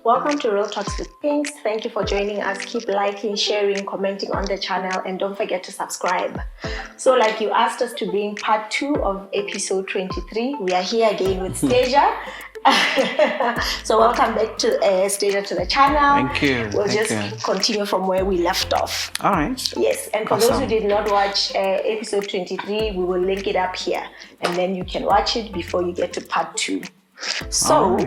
Welcome to Real Talks with Pinks. Thank you for joining us. Keep liking, sharing, commenting on the channel, and don't forget to subscribe. So like you asked us to bring part 2 of episode 23, we are here again with Stasia. So welcome back to Stasia to the channel. Thank you. We'll just continue from where we left off. All right. Yes, and for those who did not watch episode 23, we will link it up here, and then you can watch it before you get to part 2. So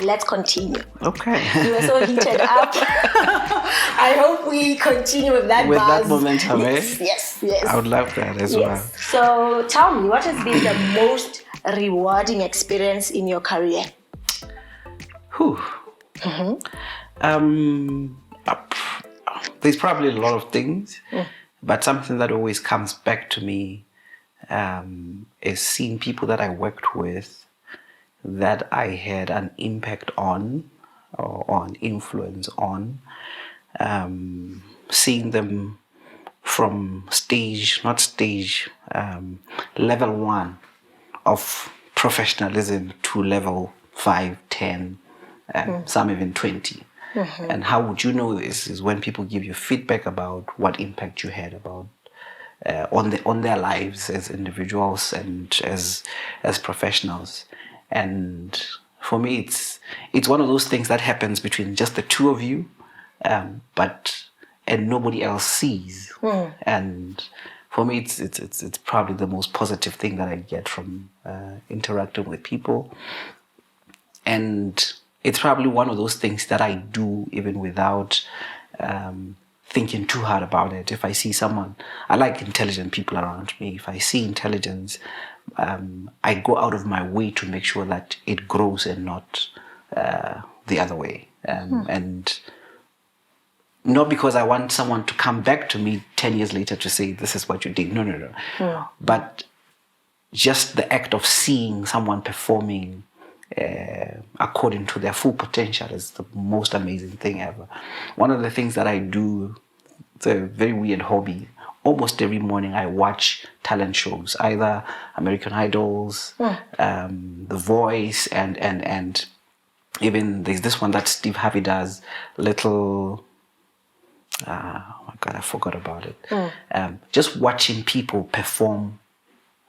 let's continue. Okay. You were so heated up. I hope we continue with that with buzz. that momentum, yes. I would love that as well. So tell me, what has been the most rewarding experience in your career? There's probably a lot of things, but something that always comes back to me is seeing people that I worked with that I had an impact on or an influence on, seeing them from level 1 of professionalism to level 5, 10, some even 20. And how would you know this is when people give you feedback about what impact you had about on their lives as individuals and as professionals. And for me, it's one of those things that happens between just the two of you, and nobody else sees. And for me, it's probably the most positive thing that I get from interacting with people. And it's probably one of those things that I do even without thinking too hard about it. If I see someone, I like intelligent people around me. If I see intelligence, I go out of my way to make sure that it grows and not the other way. And not because I want someone to come back to me 10 years later to say, this is what you did. No. But just the act of seeing someone performing according to their full potential is the most amazing thing ever. One of the things that I do, it's a very weird hobby. Almost every morning I watch talent shows, either American Idols, The Voice, and even there's this one that Steve Harvey does, oh my God, I forgot about it. Just watching people perform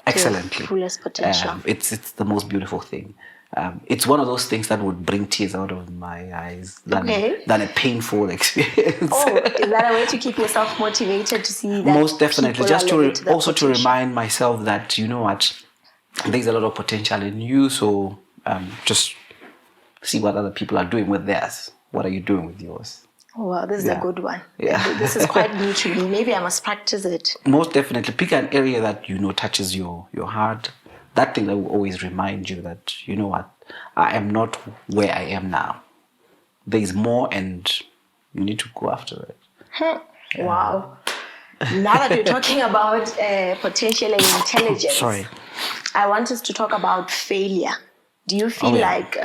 excellently. Fullest potential. It's the most beautiful thing. It's one of those things that would bring tears out of my eyes than a painful experience. Oh, is that a way to keep yourself motivated to see that? Most definitely, just to remind myself that, you know what, there's a lot of potential in you. So just see what other people are doing with theirs. What are you doing with yours? Oh, wow, this is a good one. Yeah. This is quite new to me. Maybe I must practice it. Most definitely, pick an area that you know touches your heart. That thing that will always remind you that, you know what, I am not where I am now. There's more and you need to go after it. Wow. Now that you're talking about potential and intelligence, I want us to talk about failure. Do you feel like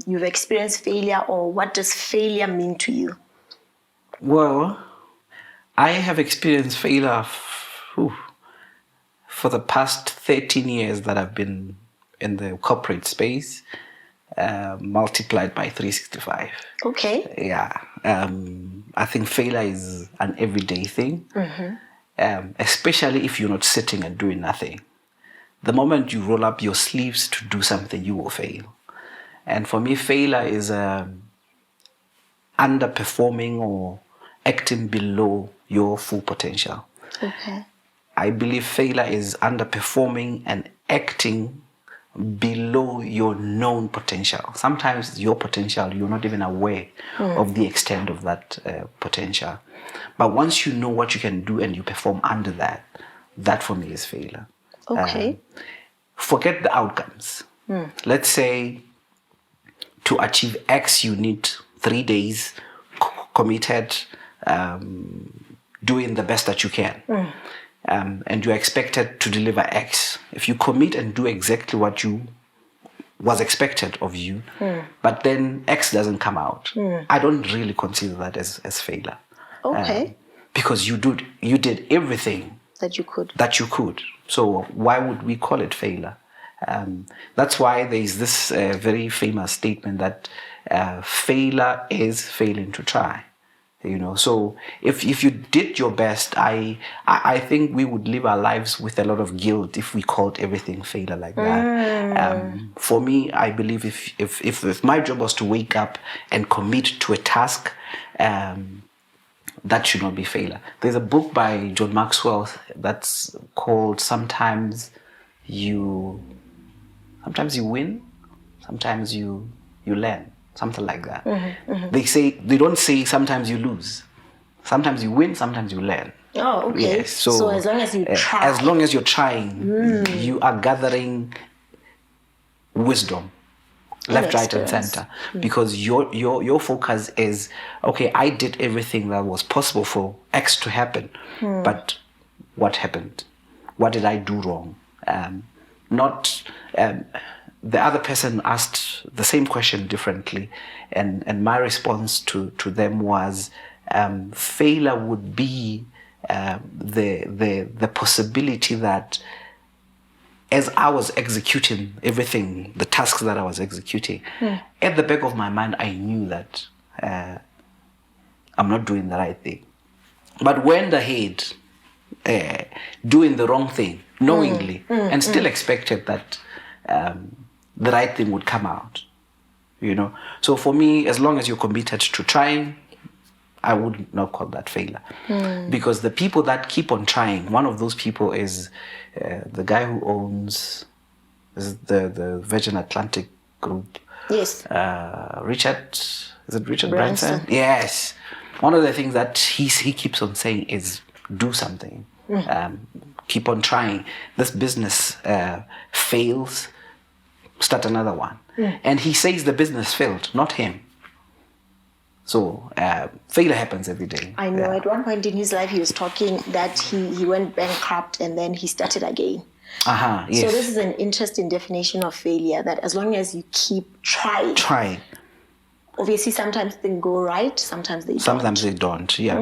you've experienced failure, or what does failure mean to you? Well, I have experienced failure for the past 13 years that I've been in the corporate space, multiplied by 365. Okay. Yeah. I think failure is an everyday thing, especially if you're not sitting and doing nothing. The moment you roll up your sleeves to do something, you will fail. And for me, failure is underperforming or acting below your full potential. Okay. I believe failure is underperforming and acting below your known potential. Sometimes your potential, you're not even aware of the extent of that potential. But once you know what you can do and you perform under that, that for me is failure. Okay. Forget the outcomes. Let's say to achieve X, you need 3 days committed, doing the best that you can. And you're expected to deliver X. If you commit and do exactly what was expected of you, but then X doesn't come out, I don't really consider that as failure. Okay. Because you did everything that you could. So why would we call it failure? That's why there is this very famous statement that failure is failing to try. So if you did your best, I think we would live our lives with a lot of guilt if we called everything failure like that. For me, I believe if my job was to wake up and commit to a task, that should not be failure. There's a book by John Maxwell that's called Sometimes You Win, Sometimes You Learn. Something like that. They don't say sometimes you lose. Sometimes you win, sometimes you learn. Oh, okay. Yes, so as long as you try. As long as you're trying, you are gathering wisdom, left, right, and center. Because your focus is, okay, I did everything that was possible for X to happen. But what happened? What did I do wrong? The other person asked the same question differently, and my response to them was failure would be the possibility that as I was executing everything, the tasks that I was executing, at the back of my mind I knew that I'm not doing the right thing, but went ahead doing the wrong thing knowingly and still expected that the right thing would come out, So for me, as long as you're committed to trying, I would not call that failure. Because the people that keep on trying, one of those people is the guy who owns the Virgin Atlantic Group. Yes. Richard Branson? Yes. One of the things that he keeps on saying is do something. Keep on trying. This business fails, start another one. And he says the business failed, not him. So failure happens every day. I know. At one point in his life, he was talking that he went bankrupt and then he started again. Yes. So this is an interesting definition of failure, that as long as you keep trying. Obviously, sometimes things go right, sometimes they don't. Sometimes they don't, yeah.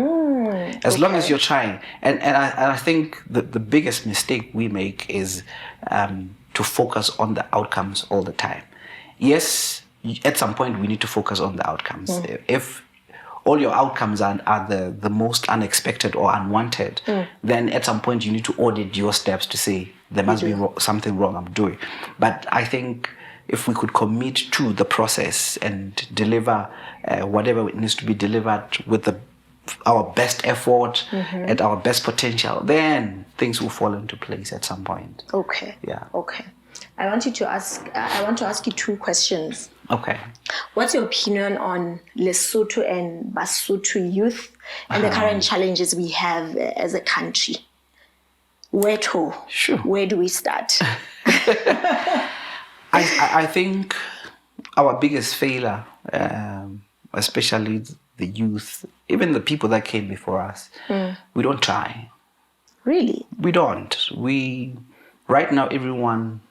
As long as you're trying. And I think the biggest mistake we make is to focus on the outcomes all the time. Yes, at some point we need to focus on the outcomes. If all your outcomes are the most unexpected or unwanted, then at some point you need to audit your steps to say there must be something wrong I'm doing. But I think if we could commit to the process and deliver whatever it needs to be delivered with our best effort and our best potential, then things will fall into place at some point. Okay. Yeah. Okay. I want to ask you two questions. Okay. What's your opinion on Lesotho and Basotho youth and the current challenges we have as a country? Where to? Sure. Where do we start? I think our biggest failure, especially the youth, even the people that came before us, we don't try. Really? We don't. Right now, everyone,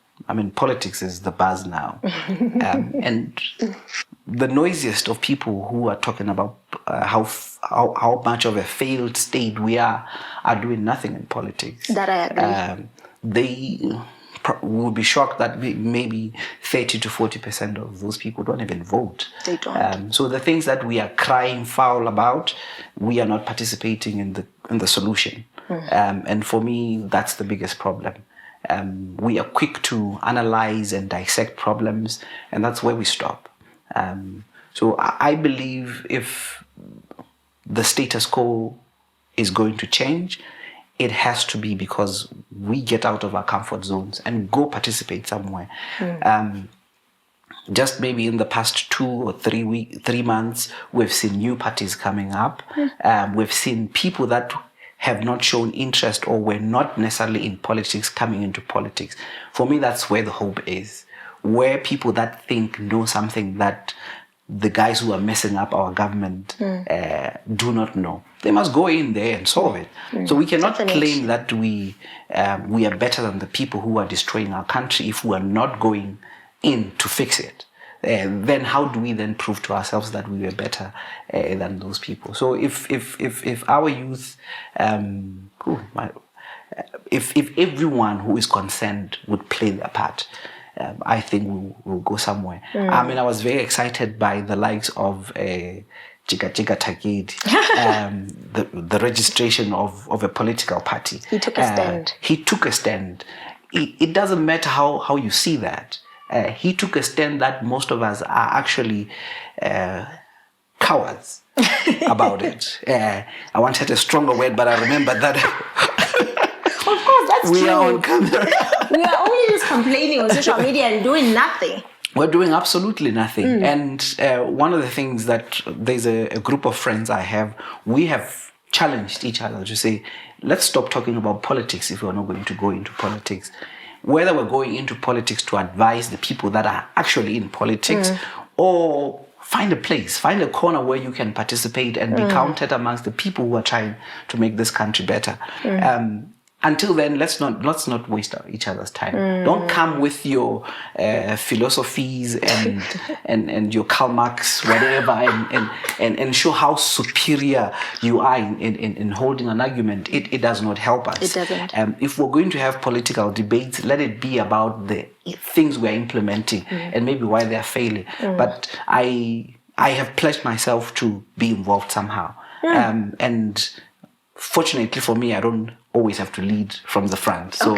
politics is the buzz now. And the noisiest of people who are talking about how much of a failed state we are doing nothing in politics. That I agree. They will be shocked that maybe 30 to 40% of those people don't even vote. They don't. So the things that we are crying foul about, we are not participating in the solution. And for me, that's the biggest problem. We are quick to analyze and dissect problems, and that's where we stop. So I believe if the status quo is going to change, it has to be because we get out of our comfort zones and go participate somewhere. Just maybe in the past 2 or 3 months, we've seen new parties coming up. We've seen people that have not shown interest or were not necessarily in politics coming into politics. For me, that's where the hope is. Where people that think know something that the guys who are messing up our government do not know. They must go in there and solve it. So we cannot claim that we are better than the people who are destroying our country if we are not going in to fix it. Then how do we then prove to ourselves that we were better than those people? So if our youth, if everyone who is concerned would play their part, I think we'll go somewhere. I mean, I was very excited by the likes of Chika Chika Takedi, the registration of a political party. He took a stand. He took a stand. It doesn't matter how you see that. He took a stand that most of us are actually cowards about it. I wanted a stronger word, but I remember that. Of course, that's we true. are on camera. We are only just complaining on social media and doing nothing. We're doing absolutely nothing. And one of the things that there's a group of friends I have, we have challenged each other to say, let's stop talking about politics if we're not going to go into politics. Whether we're going into politics to advise the people that are actually in politics or find a place, find a corner where you can participate and be counted amongst the people who are trying to make this country better. Until then, let's not waste each other's time. Don't come with your philosophies and your Karl Marx, whatever, and show how superior you are in holding an argument. It does not help us. It doesn't. If we're going to have political debates, let it be about the things we're implementing and maybe why they're failing. But I have pledged myself to be involved somehow. And fortunately for me, I don't always have to lead from the front. So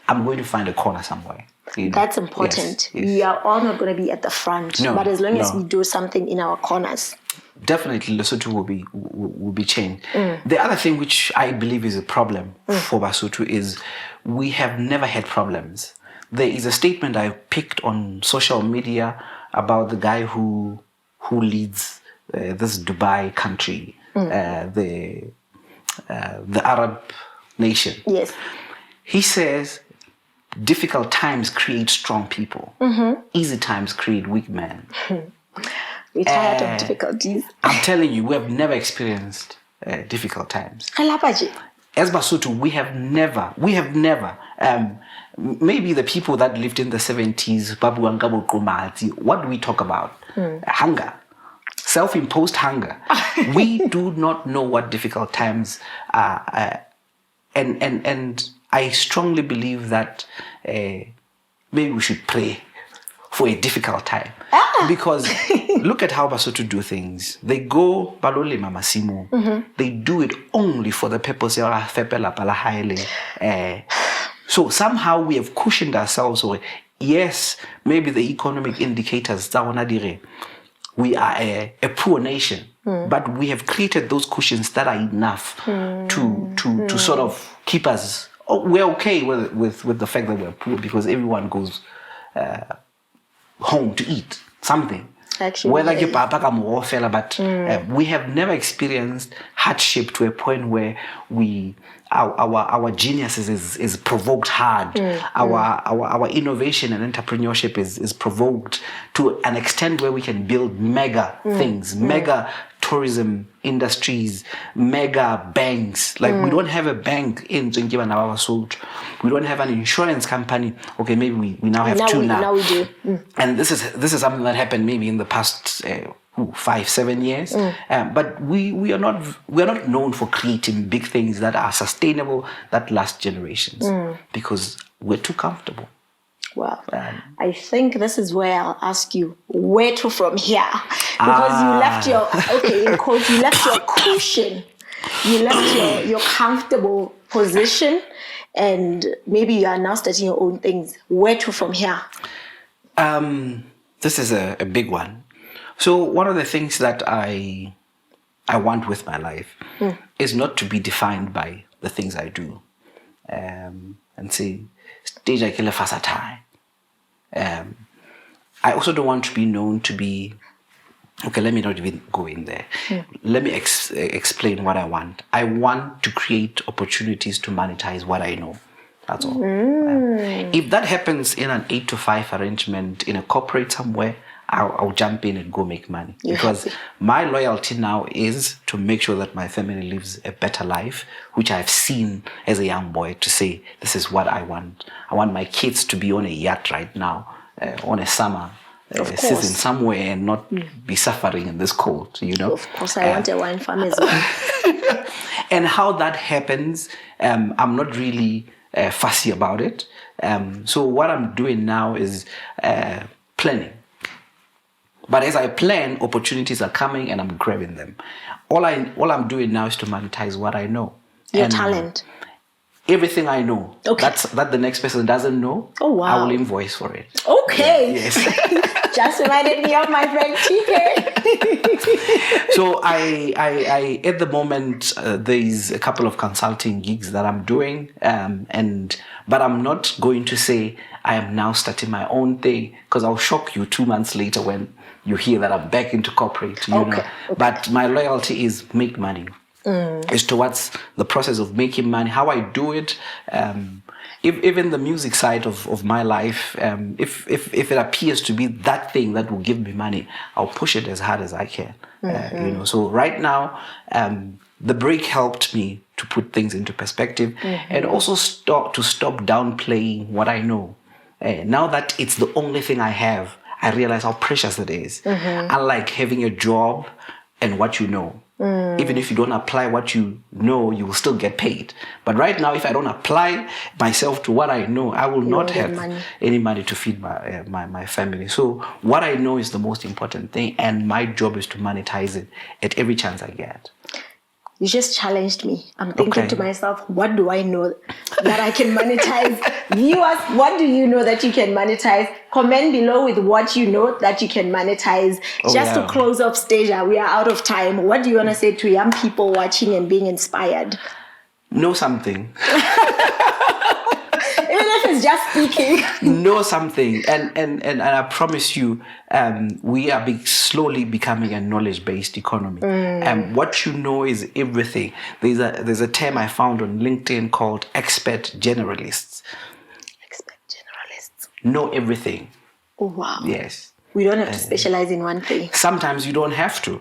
I'm going to find a corner somewhere. That's important. Yes. We are all not going to be at the front, but as long as we do something in our corners. Definitely, Lesotho will be changed. The other thing which I believe is a problem for Basotho is we have never had problems. There is a statement I picked on social media about the guy who leads this Dubai country, the Arab nation. Yes. He says, difficult times create strong people. Easy times create weak men. We're tired of difficulties. I'm telling you, we have never experienced difficult times. As Basotho, we have never, maybe the people that lived in the 70s, Babu Angabo Kumati, what do we talk about? Hunger. Self-imposed hunger. We do not know what difficult times are. And I strongly believe that maybe we should pray for a difficult time. Because look at how Basotho do things. They go balole mamasimo. They do it only for the purpose of fepela palahaile. So somehow we have cushioned ourselves. Yes, maybe the economic indicators, we are a poor nation, but we have created those cushions that are enough to sort of keep us. We're okay with the fact that we're poor because everyone goes home to eat something. Actually, but we have never experienced hardship to a point where our genius is provoked hard. Our innovation and entrepreneurship is provoked to an extent where we can build mega things, mega tourism industries, mega banks. Like we don't have a bank in Zingiba Nawasult. We don't have an insurance company. Okay, maybe we now have two now. Now we do. And this is something that happened maybe in the past 5-7 years. But we are not known for creating big things that are sustainable, that last generations, because we're too comfortable. Well, I think this is where I'll ask you where to from here, because you left you left your cushion, you left your comfortable position, and maybe you are now starting your own things. Where to from here? This is a big one. So one of the things that I want with my life is not to be defined by the things I do, and say stage I kill a fast time. I also don't want to be known to be. Okay, let me not even go in there. Let me explain what I want. I want to create opportunities to monetize what I know. That's all. If that happens in an 8-to-5 arrangement in a corporate somewhere, I'll jump in and go make money. Because my loyalty now is to make sure that my family lives a better life, which I've seen as a young boy, to say, this is what I want. I want my kids to be on a yacht right now, on a summer season somewhere, and not be suffering in this cold, Of course, I want a wine farm as well. And how that happens, I'm not really fussy about it. So what I'm doing now is planning. But as I plan, opportunities are coming and I'm grabbing them. All I'm doing now is to monetize what I know. Your talent. Everything I know. Okay. That the next person doesn't know. Oh, wow. I will invoice for it. Okay. Yeah, yes. Just reminded me of my friend TK. So I at the moment there's a couple of consulting gigs that I'm doing, but I'm not going to say I am now starting my own thing, because I'll shock you 2 months later when you hear that I'm back into corporate. You know. But my loyalty is make money. Is towards the process of making money, how I do it. Even the music side of my life, if it appears to be that thing that will give me money, I'll push it as hard as I can. You know. So right now, the break helped me to put things into perspective, and also stop downplaying what I know. Now that it's the only thing I have, I realize how precious it is. Unlike having a job and what you know. Even if you don't apply what you know, you will still get paid. But right now, if I don't apply myself to what I know, I will not have any money to feed my family. So what I know is the most important thing, and my job is to monetize it at every chance I get. You just challenged me. I'm thinking to myself, what do I know that I can monetize? Viewers, what do you know that you can monetize? Comment below with what you know that you can monetize. To close off, Stasia, we are out of time. What do you want to say to young people watching and being inspired? Know something. Even if it's just speaking. Know something. And I promise you, we are slowly becoming a knowledge-based economy. What you know is everything. There's a term I found on LinkedIn called expert generalists. Expert generalists. Know everything. Oh, wow. Yes. We don't have to specialize in one thing. Sometimes you don't have to,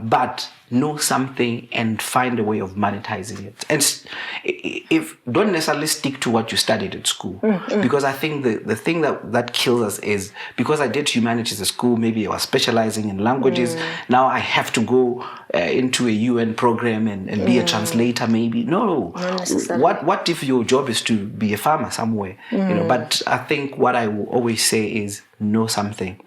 but know something and find a way of monetizing it. And if don't necessarily stick to what you studied at school, because I think the thing that kills us is, because I did humanities at school, maybe I was specializing in languages. Now I have to go into a UN program and be a translator. Maybe no. What if your job is to be a farmer somewhere? You know. But I think what I will always say is know something.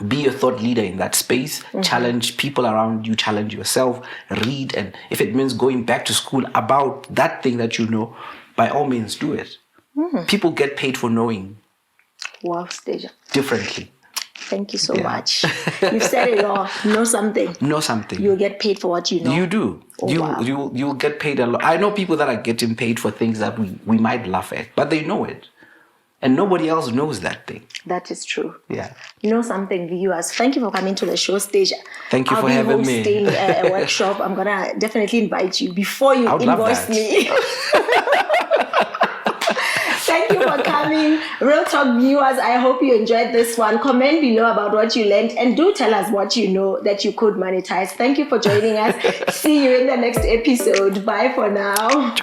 Be a thought leader in that space. Challenge people around you, challenge yourself, read, and if it means going back to school about that thing that you know, by all means do it. People get paid for knowing. Wow, Stasia. Differently. Thank you so much. You've said it all. Know something. Know something. You'll get paid for what you know. You do. You'll get paid a lot. I know people that are getting paid for things that we might laugh at, but they know it. And nobody else knows that thing. That is true. Yeah. Know something, viewers. Thank you for coming to the show, Stasia. Thank you for having me. I'll be hosting a workshop. I'm going to definitely invite you before you invoice me. Thank you for coming. Real Talk viewers, I hope you enjoyed this one. Comment below about what you learned and do tell us what you know that you could monetize. Thank you for joining us. See you in the next episode. Bye for now.